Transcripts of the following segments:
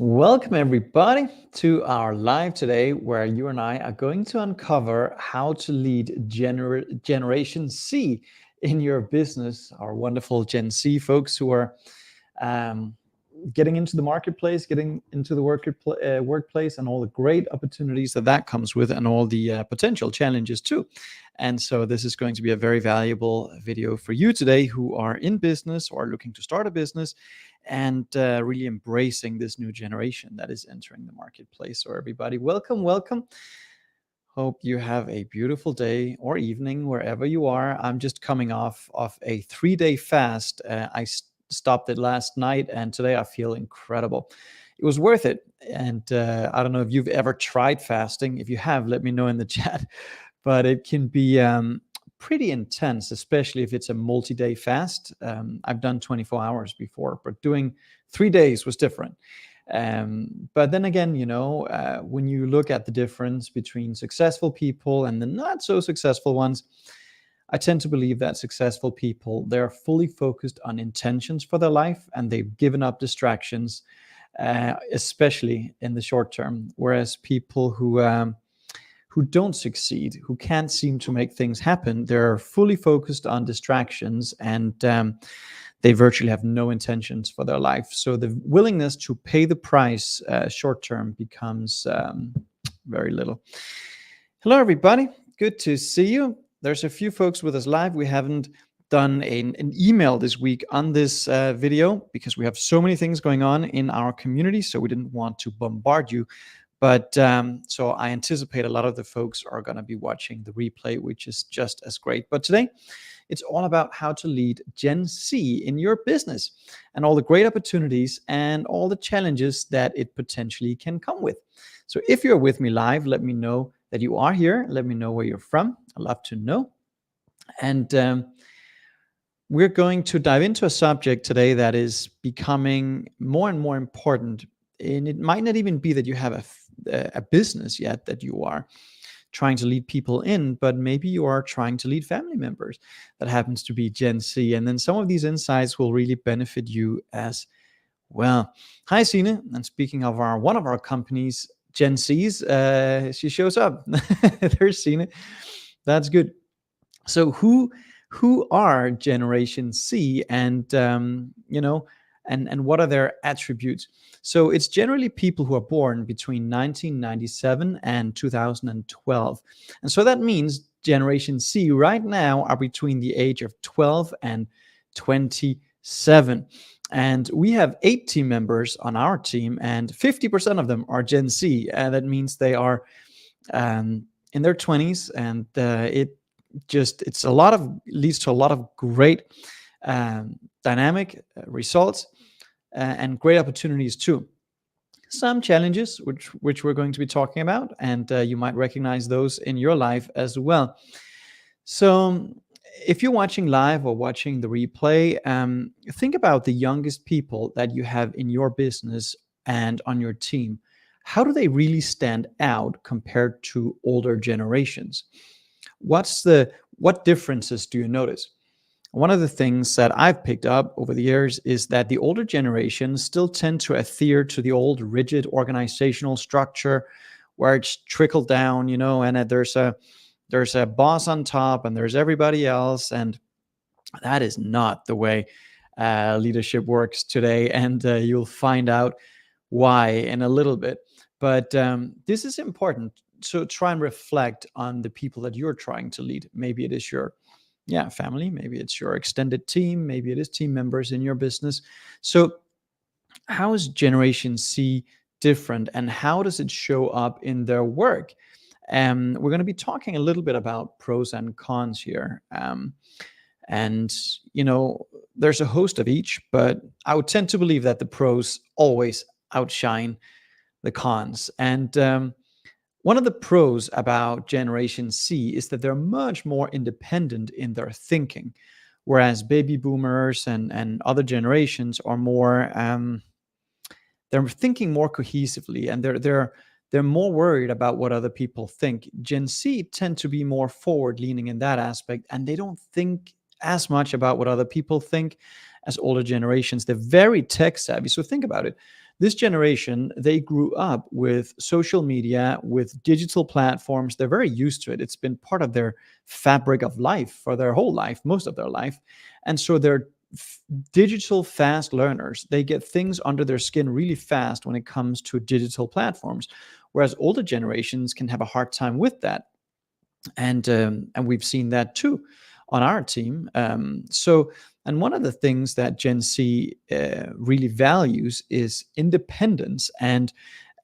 Welcome, everybody, to our live today, where you and I are going to uncover how to lead Generation C in your business. Our wonderful Gen C folks who are um, getting into the marketplace, getting into the workplace, and all the great opportunities that comes with, and all the potential challenges too. And so, this is going to be a very valuable video for you today who are in business or looking to start a business and really embracing this new generation that is entering the marketplace. So, everybody, welcome, welcome. Hope you have a beautiful day or evening wherever you are. I'm just coming off of a 3-day fast. I stopped it last night, and today I feel incredible. It was worth it. And I don't know if you've ever tried fasting. If you have, let me know in the chat. But it can be pretty intense, especially if it's a multi-day fast. I've done 24 hours before, but doing 3 days was different. But then again, when you look at the difference between successful people and the not so successful ones, I tend to believe that successful people, they're fully focused on intentions for their life, and they've given up distractions, especially in the short term. Whereas people who don't succeed, who can't seem to make things happen, they're fully focused on distractions, and they virtually have no intentions for their life. So the willingness to pay the price short term becomes very little. Hello, everybody. Good to see you. There's a few folks with us live. We haven't done an email this week on this video because we have so many things going on in our community. So we didn't want to bombard you. But so I anticipate a lot of the folks are going to be watching the replay, which is just as great. But today, it's all about how to lead Gen C in your business and all the great opportunities and all the challenges that it potentially can come with. So if you're with me live, let me know that you are here. Let me know where you're from. I'd love to know. And we're going to dive into a subject today that is becoming more and more important. And it might not even be that you have a business yet that you are trying to lead people in, but maybe you are trying to lead family members that happens to be Gen C. And then some of these insights will really benefit you as well. Hi, Sine. And speaking of one of our companies, Gen C's, she shows up. There's Sine. That's good. So who are Generation C, and and what are their attributes? So it's generally people who are born between 1997 and 2012. And so that means Generation C right now are between the age of 12 and 27. And we have 8 team members on our team, and 50% of them are Gen C. And that means they are in their 20s, and it's a lot of leads to a lot of great dynamic results and great opportunities too. Some challenges which we're going to be talking about, and you might recognize those in your life as well. So if you're watching live or watching the replay, think about the youngest people that you have in your business and on your team. How do they really stand out compared to older generations? What differences do you notice? One of the things that I've picked up over the years is that the older generations still tend to adhere to the old rigid organizational structure where it's trickled down, and there's a boss on top and there's everybody else. And that is not the way leadership works today. And you'll find out why in a little bit. But this is important. So try and reflect on the people that you're trying to lead. Maybe it is your family, maybe it's your extended team, maybe it is team members in your business. So how is Generation C different, and how does it show up in their work? We're going to be talking a little bit about pros and cons here. And there's a host of each, but I would tend to believe that the pros always outshine the cons. And one of the pros about Generation C is that they're much more independent in their thinking, whereas baby boomers and other generations are more they're thinking more cohesively, and they're more worried about what other people think. Gen C tend to be more forward leaning in that aspect, and they don't think as much about what other people think as older generations. They're very tech savvy. So think about it. This generation, they grew up with social media, with digital platforms. They're very used to it. It's been part of their fabric of life for their whole life, most of their life. And so they're digital fast learners. They get things under their skin really fast when it comes to digital platforms, whereas older generations can have a hard time with that. And we've seen that too on our team. And one of the things that Gen Z really values is independence and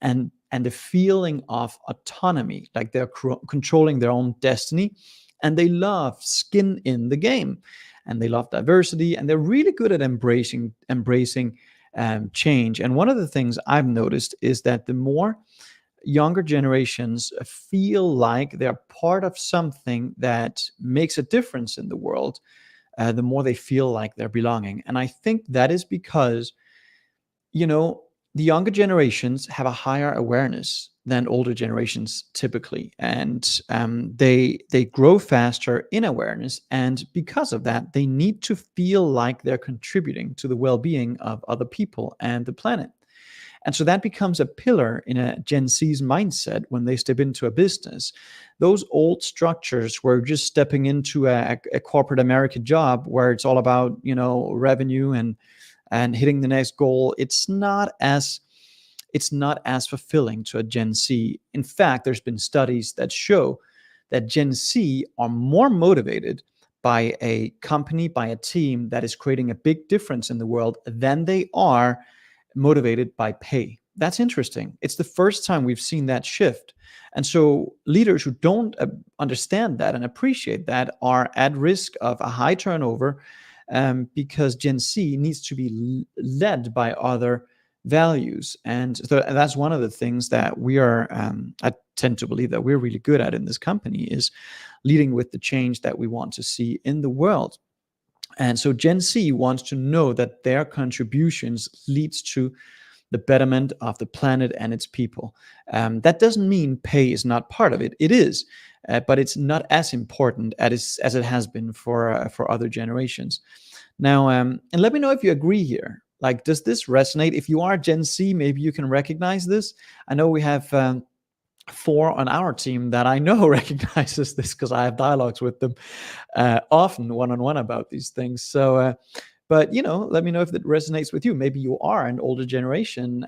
the feeling of autonomy, like they're controlling their own destiny, and they love skin in the game, and they love diversity, and they're really good at embracing change. And one of the things I've noticed is that the more younger generations feel like they're part of something that makes a difference in the world, the more they feel like they're belonging. And I think that is because, you know, the younger generations have a higher awareness than older generations typically, and they grow faster in awareness. And because of that, they need to feel like they're contributing to the well-being of other people and the planet. And so that becomes a pillar in a Gen Z's mindset when they step into a business. Those old structures where you're just stepping into a corporate American job where it's all about, revenue and hitting the next goal, it's not as fulfilling to a Gen Z. In fact, there's been studies that show that Gen Z are more motivated by a company, by a team that is creating a big difference in the world than they are motivated by pay. That's interesting. It's the first time we've seen that shift. And so leaders who don't understand that and appreciate that are at risk of a high turnover, because Gen Z needs to be led by other values. And so that's one of the things that I tend to believe that we're really good at in this company, is leading with the change that we want to see in the world. And so Gen Z wants to know that their contributions leads to the betterment of the planet and its people. That doesn't mean pay is not part of it. It is, but it's not as important as it has been for other generations. Now, and let me know if you agree here. Like, does this resonate? If you are Gen Z, maybe you can recognize this. I know we have 4 on our team that I know recognizes this because I have dialogues with them often one-on-one about these things. So, but let me know if it resonates with you. Maybe you are an older generation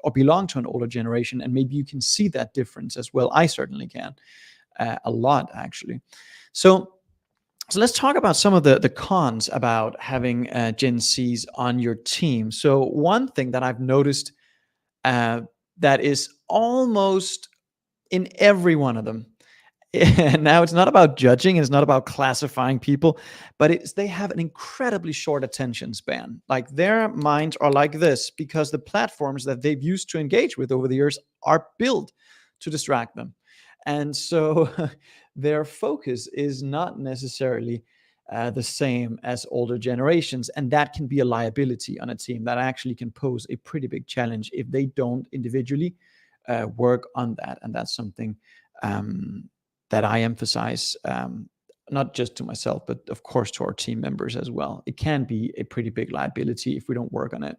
or belong to an older generation, and maybe you can see that difference as well. I certainly can, a lot actually. So let's talk about some of the cons about having Gen Zs on your team. So one thing that I've noticed that is almost in every one of them. And now it's not about judging, and it's not about classifying people, but they have an incredibly short attention span. Like, their minds are like this because the platforms that they've used to engage with over the years are built to distract them. And so their focus is not necessarily the same as older generations. And that can be a liability on a team that actually can pose a pretty big challenge if they don't individually work on that. And that's something that I emphasize, not just to myself, but of course to our team members as well. It can be a pretty big liability if we don't work on it.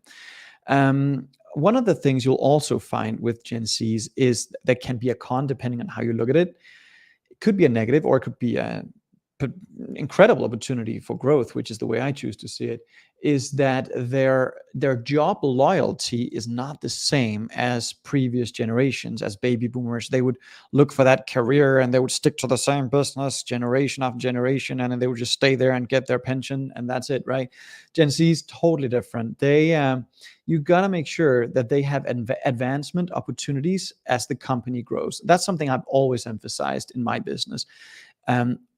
One of the things you'll also find with Gen Zs is that can be a con depending on how you look at it. It could be a negative, or it could be an incredible opportunity for growth, which is the way I choose to see it, is that their job loyalty is not the same as previous generations. As baby boomers, they would look for that career and they would stick to the same business generation after generation, and then they would just stay there and get their pension, and that's it, right? Gen Z is totally different. You got to make sure that they have advancement opportunities as the company grows. That's something I've always emphasized in my business.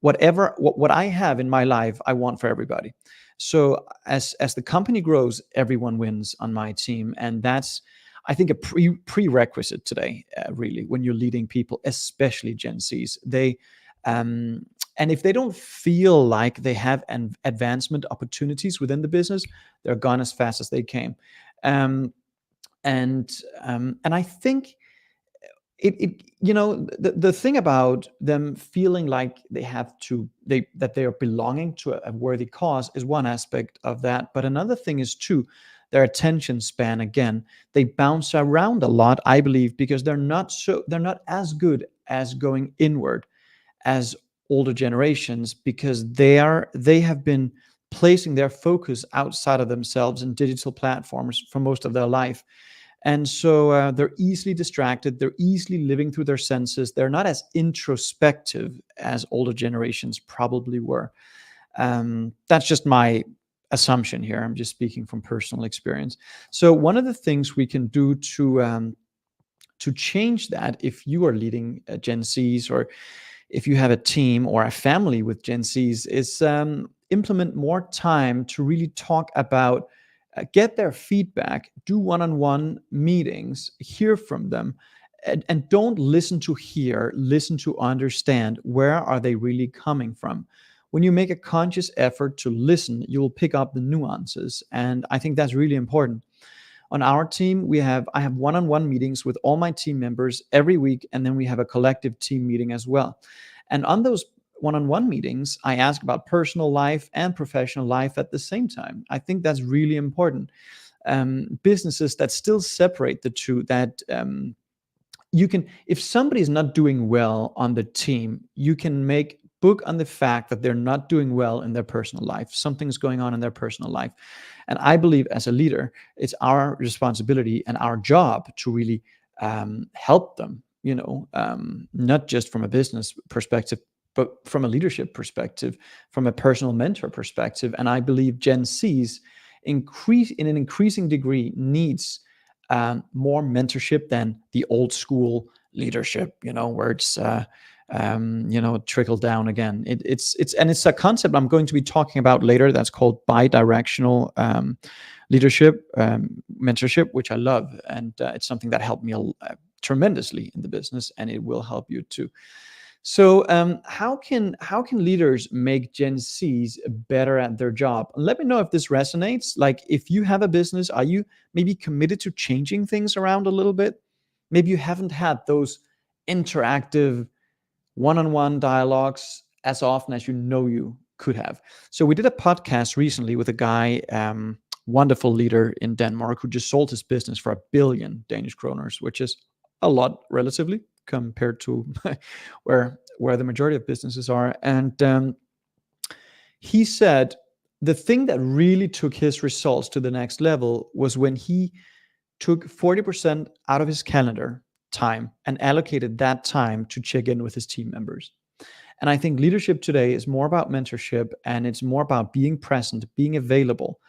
What I have in my life, I want for everybody. So as the company grows, everyone wins on my team, and that's, I think, a prerequisite today. Really, when you're leading people, especially Gen Zs, and if they don't feel like they have advancement opportunities within the business, they're gone as fast as they came. And I think the thing about them feeling like that they are belonging to a worthy cause is one aspect of that, but another thing is too their attention span, again, they bounce around a lot, I believe, because they're not as good as going inward as older generations, because they have been placing their focus outside of themselves in digital platforms for most of their life. And so they're easily distracted, they're easily living through their senses, they're not as introspective as older generations probably were. That's just my assumption here. I'm just speaking from personal experience. So one of the things we can do to change that, if you are leading Gen Zs, or if you have a team or a family with Gen Zs, is implement more time to really talk about, get their feedback, do one-on-one meetings, hear from them, and don't listen to hear, listen to understand. Where are they really coming from? When you make a conscious effort to listen, you will pick up the nuances, and I think that's really important. On our team, I have one-on-one meetings with all my team members every week, and then we have a collective team meeting as well. And on those one-on-one meetings, I ask about personal life and professional life at the same time. I think that's really important. Businesses that still separate the two, that you can, if somebody is not doing well on the team, you can make book on the fact that they're not doing well in their personal life. Something's going on in their personal life. And I believe, as a leader, it's our responsibility and our job to really help them, not just from a business perspective, but from a leadership perspective, from a personal mentor perspective. And I believe Gen Zs in an increasing degree needs more mentorship than the old school leadership, where it's trickle down again. It's a concept I'm going to be talking about later. That's called bi-directional leadership, mentorship, which I love, and it's something that helped me tremendously in the business, and it will help you too. So, how can leaders make Gen Zs better at their job? Let me know if this resonates. Like, if you have a business, are you maybe committed to changing things around a little bit? Maybe you haven't had those interactive one-on-one dialogues as often as you could have. So we did a podcast recently with a guy, wonderful leader in Denmark, who just sold his business for 1 billion Danish kroners, which is a lot relatively compared to where the majority of businesses are. And he said the thing that really took his results to the next level was when he took 40% out of his calendar time and allocated that time to check in with his team members. And I think leadership today is more about mentorship, and it's more about being present, being available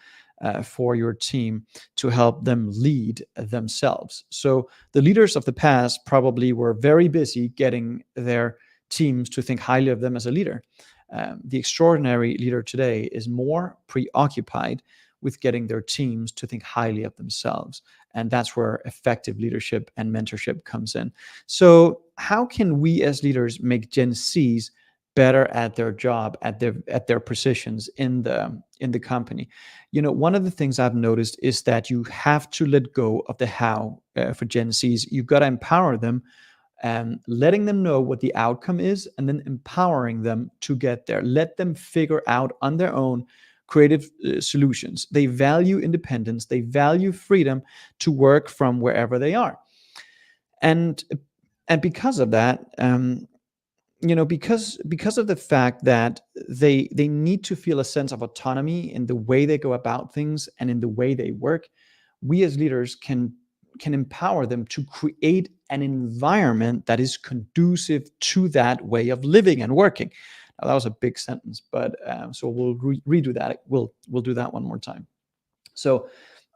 for your team to help them lead themselves. So the leaders of the past probably were very busy getting their teams to think highly of them as a leader. The extraordinary leader today is more preoccupied with getting their teams to think highly of themselves. And that's where effective leadership and mentorship comes in. So how can we as leaders make Gen Zs better at their job, at their positions in the company? One of the things I've noticed is that you have to let go of the how for Gen Zs. You've got to empower them, letting them know what the outcome is, and then empowering them to get there. Let them figure out on their own creative solutions. They value independence. They value freedom to work from wherever they are. And because of that, because of the fact that they need to feel a sense of autonomy in the way they go about things and in the way they work, we as leaders can empower them to create an environment that is conducive to that way of living and working. Now, that was a big sentence, but so we'll redo that. We'll do that one more time. So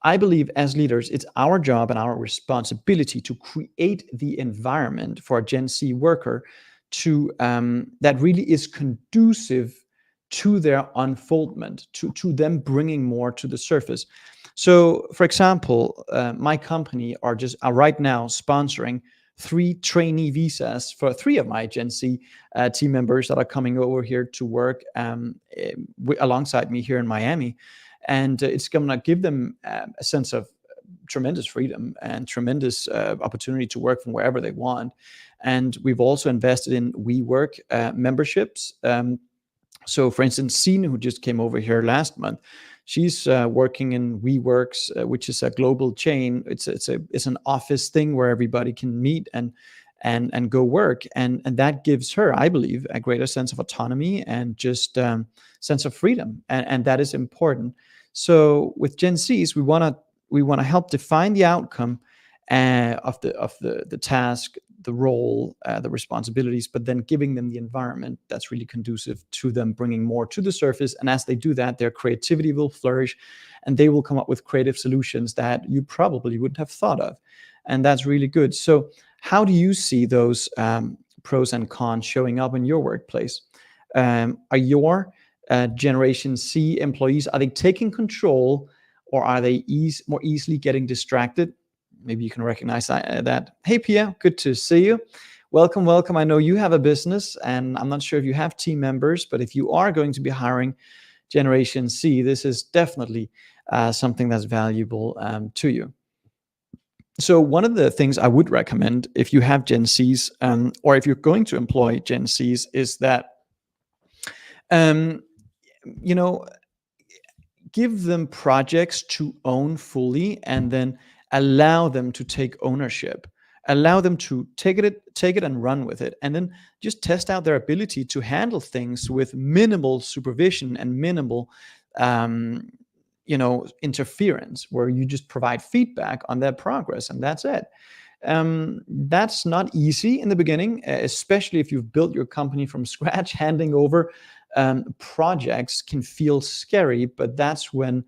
I believe as leaders, it's our job and our responsibility to create the environment for a Gen Z worker to that really is conducive to their unfoldment, to them bringing more to the surface. So, for example, my company are right now sponsoring 3 trainee visas for 3 of my Gen Z team members that are coming over here to work alongside me here in Miami. And it's going to give them a sense of tremendous freedom and tremendous opportunity to work from wherever they want. And we've also invested in WeWork memberships. So, for instance, Sina, who just came over here last month, She's working in WeWorks, which is a global chain. It's an office thing where everybody can meet and go work, and that gives her, I believe, a greater sense of autonomy and just sense of freedom, and that is important. So with Gen Zs, we want to help define the outcome of the task, the role, the responsibilities, but then giving them the environment that's really conducive to them bringing more to the surface. And as they do that, their creativity will flourish, and they will come up with creative solutions that you probably wouldn't have thought of, and that's really good. So, how do you see those pros and cons showing up in your workplace? Are your Generation C employees, are they taking control, or are they more easily getting distracted? Maybe you can recognize that. Hey, Pia, good to see you. Welcome, welcome. I know you have a business, and I'm not sure if you have team members, but if you are going to be hiring Generation C, this is definitely something that's valuable to you. So one of the things I would recommend if you have Gen Cs, or if you're going to employ Gen Cs, is that um, you know give them projects to own fully, and then allow them to take ownership. Allow them to take it and run with it, and then just test out their ability to handle things with minimal supervision and minimal um, interference, where you just provide feedback on their progress, and that's it. That's not easy in the beginning, especially if you've built your company from scratch. Handing over projects can feel scary, but that's when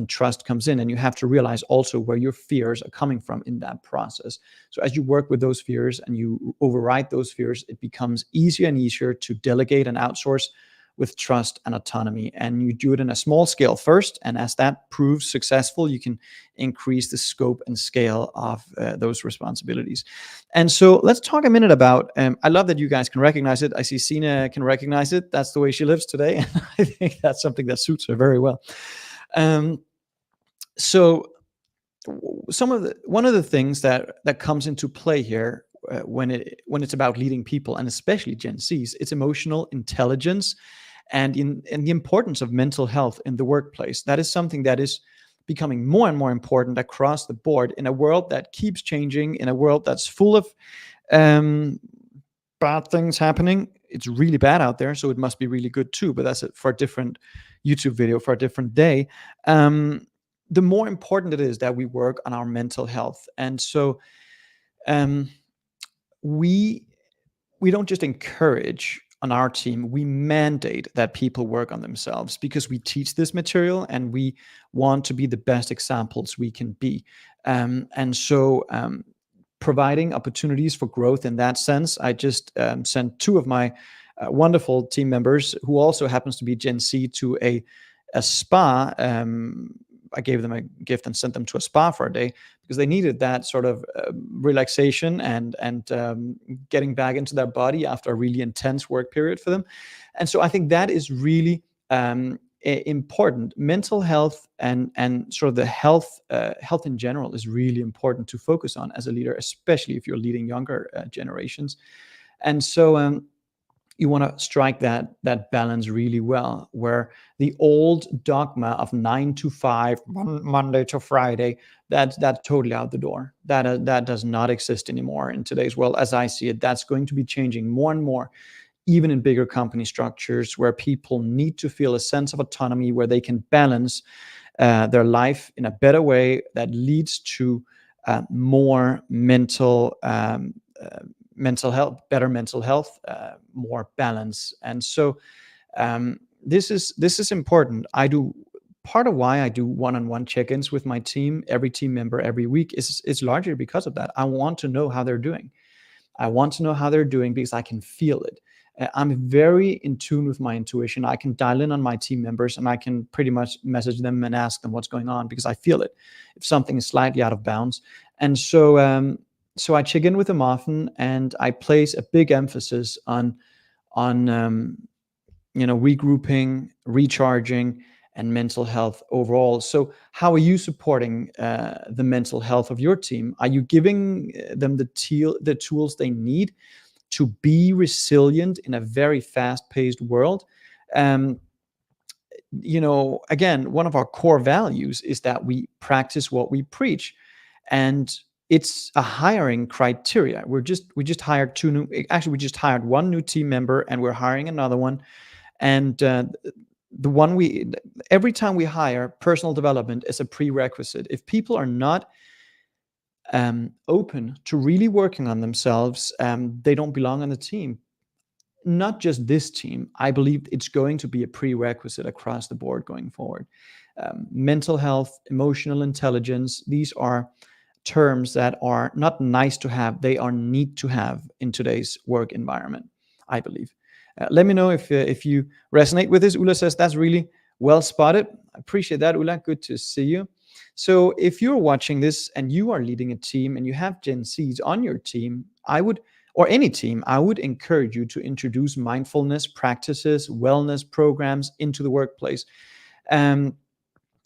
trust comes in, and you have to realize also where your fears are coming from in that process. So as you work with those fears and you override those fears, it becomes easier and easier to delegate and outsource with trust and autonomy. And you do it in a small scale first, and as that proves successful, you can increase the scope and scale of those responsibilities. And so let's talk a minute about, I love that you guys can recognize it. I see Sina can recognize it. That's the way she lives today. And I think that's something that suits her very well. So one of the things that comes into play here, when it's about leading people, and especially Gen Zs, it's emotional intelligence, and the importance of mental health in the workplace. That is something that is becoming more and more important across the board in a world that keeps changing, in a world that's full of bad things happening. It's really bad out there, so it must be really good too, but that's for a different YouTube video for a different day. The more important it is that we work on our mental health. And so we don't just encourage on our team, we mandate that people work on themselves, because we teach this material and we want to be the best examples we can be. And so providing opportunities for growth in that sense, I just sent two of my wonderful team members, who also happens to be Gen Z, to a spa. I gave them a gift and sent them to a spa for a day, because they needed that sort of relaxation and getting back into their body after a really intense work period for them. And so I think that is really important. Mental health and sort of the health in general is really important to focus on as a leader, especially if you're leading younger generations. And so you want to strike that balance really well, where the old dogma of 9 to 5, Monday to Friday, that's totally out the door. That does not exist anymore in today's world, as I see it. That's going to be changing more and more, even in bigger company structures, where people need to feel a sense of autonomy, where they can balance their life in a better way that leads to more mental health, better mental health, more balance. And so this is important. Part of why I do one-on-one check-ins with my team, every team member every week, is largely because of that. I want to know how they're doing. Because I can feel it. I'm very in tune with my intuition. I can dial in on my team members, and I can pretty much message them and ask them what's going on, because I feel it if something is slightly out of bounds. And so so I check in with them often, and I place a big emphasis on regrouping, recharging, and mental health overall. So how are you supporting the mental health of your team? Are you giving them the tools they need to be resilient in a very fast-paced world? again, one of our core values is that we practice what we preach, and it's a hiring criteria. We just hired two new. Actually, we just hired one new team member, and we're hiring another one. And the one we every time we hire, personal development is a prerequisite. If people are not open to really working on themselves, they don't belong on the team. Not just this team. I believe it's going to be a prerequisite across the board going forward. Mental health, emotional intelligence, these are terms that are not nice to have, they are need to have in today's work environment, I believe. Let me know if you resonate with this. Ulla says that's really well spotted. I appreciate that, Ulla. Good to see you. So if you're watching this and you are leading a team and you have Gen Zs on your team, or any team, I would encourage you to introduce mindfulness practices, wellness programs into the workplace.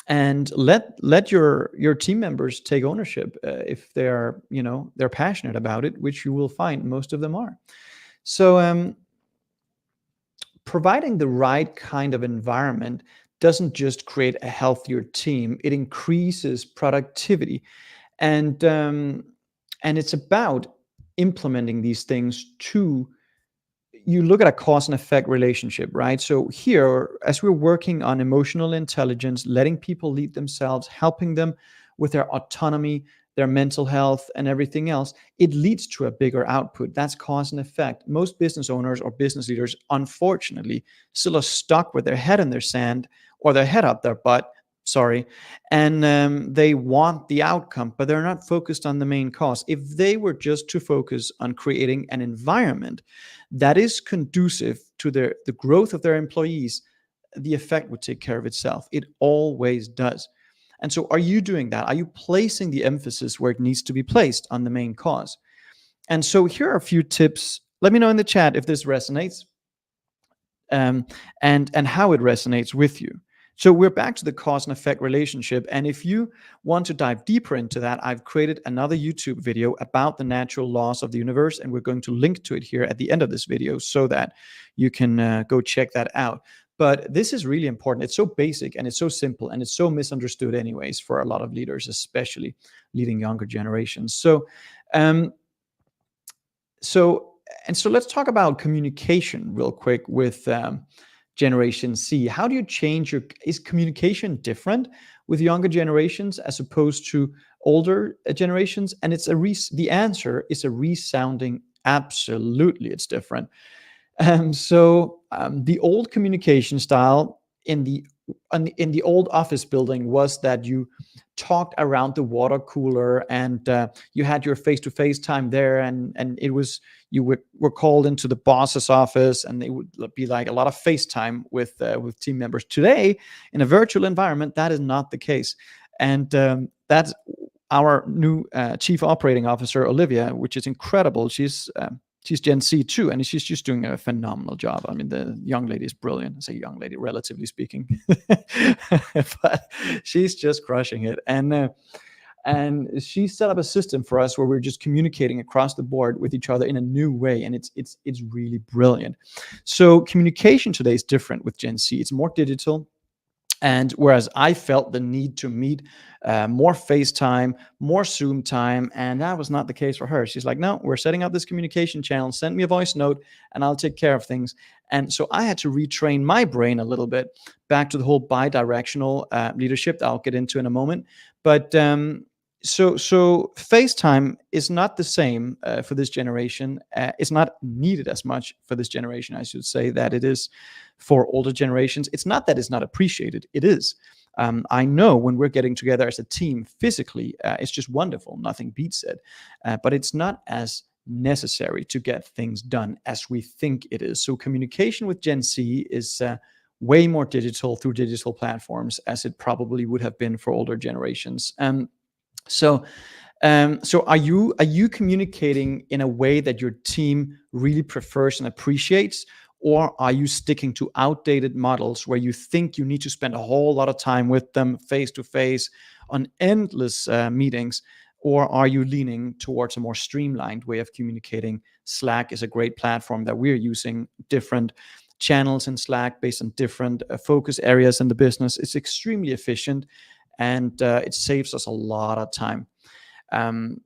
And let your team members take ownership if they're passionate about it, which you will find most of them are. So providing the right kind of environment doesn't just create a healthier team; it increases productivity, and it's about implementing these things to you look at a cause and effect relationship, right? So here, as we're working on emotional intelligence, letting people lead themselves, helping them with their autonomy, their mental health, and everything else, it leads to a bigger output. That's cause and effect. Most business owners or business leaders, unfortunately, still are stuck with their head in their sand or their head up their butt. Sorry, and they want the outcome, but they're not focused on the main cause. If they were just to focus on creating an environment that is conducive to the growth of their employees, the effect would take care of itself. It always does. And so, are you doing that? Are you placing the emphasis where it needs to be placed on the main cause? And so, here are a few tips. Let me know in the chat if this resonates, and how it resonates with you. So we're back to the cause and effect relationship. And if you want to dive deeper into that, I've created another YouTube video about the natural laws of the universe, and we're going to link to it here at the end of this video so that you can go check that out. But this is really important. It's so basic and it's so simple and it's so misunderstood anyways for a lot of leaders, especially leading younger generations. Um, so let's talk about communication real quick with Generation C. How do you change is communication different with younger generations as opposed to older generations? And the answer is a resounding absolutely it's different. The old communication style in the old office building was that you talked around the water cooler, and you had your face-to-face time there, and it was you were called into the boss's office, and it would be like a lot of FaceTime with team members. Today, in a virtual environment, that is not the case, and that's our new chief operating officer, Olivia, which is incredible. She's Gen Z too, and she's just doing a phenomenal job. I mean, the young lady is brilliant. I say young lady, relatively speaking, but she's just crushing it. And she set up a system for us where we're just communicating across the board with each other in a new way, and it's really brilliant. So communication today is different with Gen Z. It's more digital. And whereas I felt the need to meet more FaceTime, more Zoom time, and that was not the case for her. She's like, no, we're setting up this communication channel. Send me a voice note and I'll take care of things. And so I had to retrain my brain a little bit back to the whole bi-directional leadership that I'll get into in a moment. But so FaceTime is not the same for this generation. It's not needed as much for this generation, I should say, that it is for older generations. It's not that it's not appreciated. It is. I know when we're getting together as a team physically, it's just wonderful. Nothing beats it. But it's not as necessary to get things done as we think it is. So communication with Gen Z is way more digital through digital platforms as it probably would have been for older generations. So are you communicating in a way that your team really prefers and appreciates, or are you sticking to outdated models where you think you need to spend a whole lot of time with them face to face on endless meetings, or are you leaning towards a more streamlined way of communicating? Slack is a great platform that we're using. Different channels in Slack based on different focus areas in the business. It's extremely efficient, and it saves us a lot of time. Um,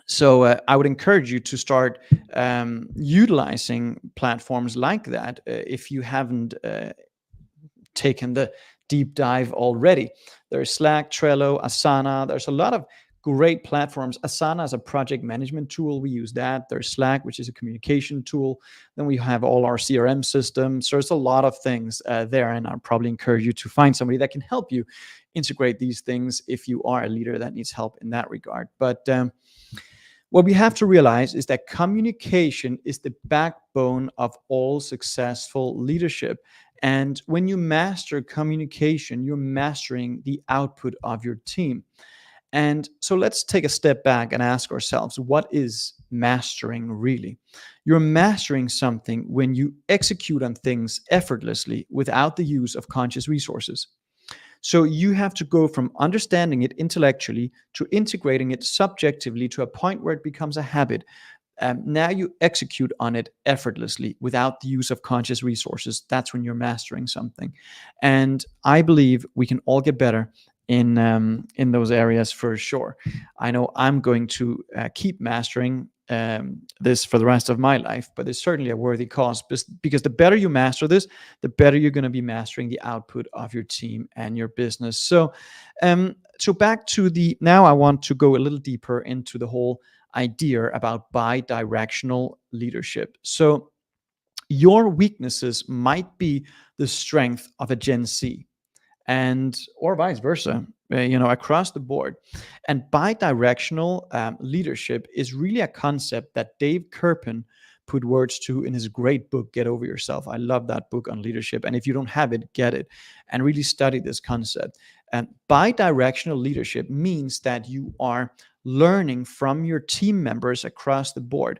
so I would encourage you to start utilizing platforms like that if you haven't taken the deep dive already. There's Slack, Trello, Asana. There's a lot of great platforms. Asana is a project management tool. We use that. There's Slack, which is a communication tool. Then we have all our CRM systems. So there's a lot of things there. And I'd probably encourage you to find somebody that can help you integrate these things if you are a leader that needs help in that regard. But what we have to realize is that communication is the backbone of all successful leadership. And when you master communication, you're mastering the output of your team. And so let's take a step back and ask ourselves, what is mastering really? You're mastering something when you execute on things effortlessly without the use of conscious resources. So you have to go from understanding it intellectually to integrating it subjectively to a point where it becomes a habit. Now you execute on it effortlessly without the use of conscious resources. That's when you're mastering something. And I believe we can all get better in those areas for sure. I know I'm going to keep mastering this for the rest of my life, but it's certainly a worthy cause, because the better you master this, the better you're going to be mastering the output of your team and your business. So back to now I want to go a little deeper into the whole idea about bi-directional leadership. So your weaknesses might be the strength of a Gen Z, and or vice versa, across the board. And bi-directional leadership is really a concept that Dave Kerpen put words to in his great book, Get Over Yourself. I love that book on leadership, and if you don't have it, get it and really study this concept. And bi-directional leadership means that you are learning from your team members across the board.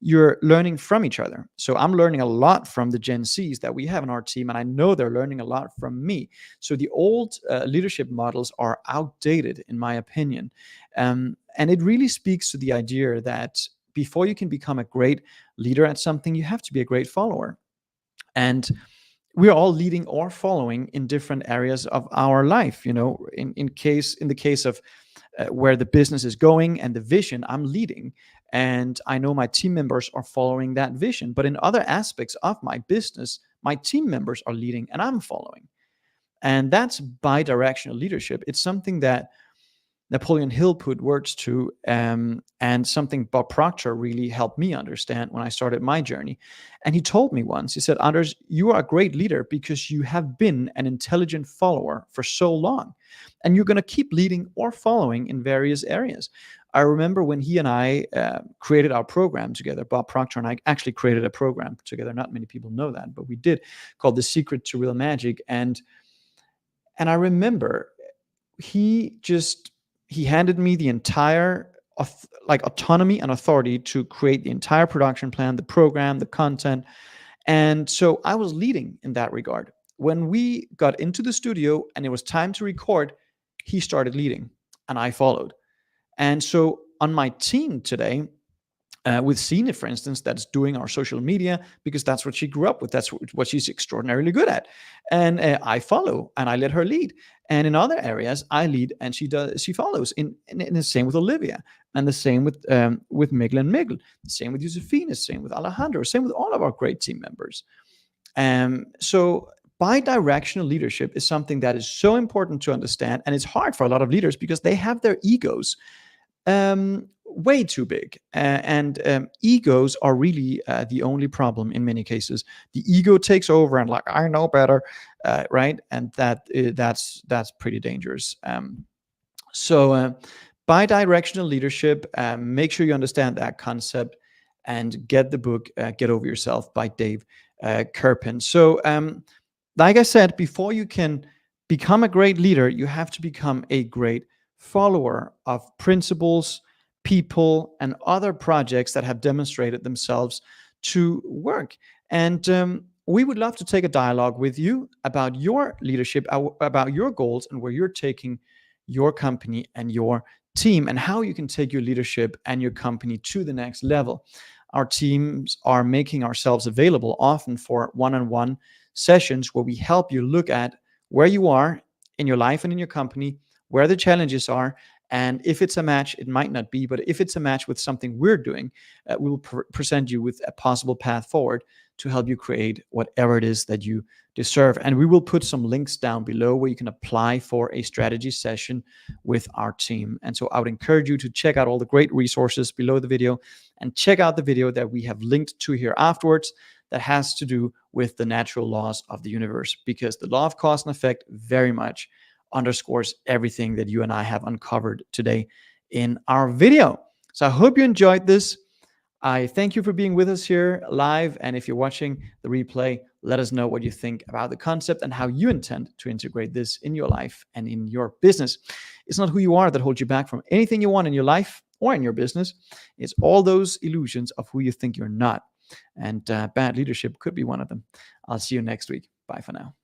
You're learning from each other. So I'm learning a lot from the Gen Zs that we have in our team, and I know they're learning a lot from me. So the old leadership models are outdated, in my opinion. And it really speaks to the idea that before you can become a great leader at something, you have to be a great follower. And we're all leading or following in different areas of our life. In the case of where the business is going and the vision, I'm leading, and I know my team members are following that vision. But in other aspects of my business, my team members are leading and I'm following. And that's bi-directional leadership. It's something that Napoleon Hill put words to, and something Bob Proctor really helped me understand when I started my journey. And he told me once, he said, Anders, you are a great leader because you have been an intelligent follower for so long, and you're going to keep leading or following in various areas. I remember when he and I created our program together. Bob Proctor and I actually created a program together. Not many people know that, but we did, called The Secret to Real Magic. And I remember he handed me the entire autonomy and authority to create the entire production plan, the program, the content. And so I was leading in that regard. When we got into the studio and it was time to record, he started leading and I followed. And so on my team today, with Sina, for instance, that's doing our social media because that's what she grew up with. That's what she's extraordinarily good at. And I follow and I let her lead. And in other areas, I lead and she follows. In the same with Olivia, and the same with Miguel and Miguel, the same with Josefina, the same with Alejandro, same with all of our great team members. So bi-directional leadership is something that is so important to understand, and it's hard for a lot of leaders because they have their egos way too big, and egos are really the only problem in many cases. The ego takes over and I know better, right? And that's pretty dangerous. So bi-directional leadership, make sure you understand that concept and get the book Get Over Yourself by Dave Kerpen. So like I said, before you can become a great leader, you have to become a great follower of principles, people, and other projects that have demonstrated themselves to work. And we would love to take a dialogue with you about your leadership, about your goals, and where you're taking your company and your team, and how you can take your leadership and your company to the next level. our teams are making ourselves available often for one-on-one sessions where we help you look at where you are in your life and in your company, where the challenges are, and if it's a match, it might not be, but if it's a match with something we're doing, we will present you with a possible path forward to help you create whatever it is that you deserve. And we will put some links down below where you can apply for a strategy session with our team. And so I would encourage you to check out all the great resources below the video and check out the video that we have linked to here afterwards that has to do with the natural laws of the universe, because the law of cause and effect very much underscores everything that you and I have uncovered today in our video. So I hope you enjoyed this. I thank you for being with us here live. And if you're watching the replay, let us know what you think about the concept and how you intend to integrate this in your life and in your business. It's not who you are that holds you back from anything you want in your life or in your business. It's all those illusions of who you think you're not. And bad leadership could be one of them. I'll see you next week. Bye for now.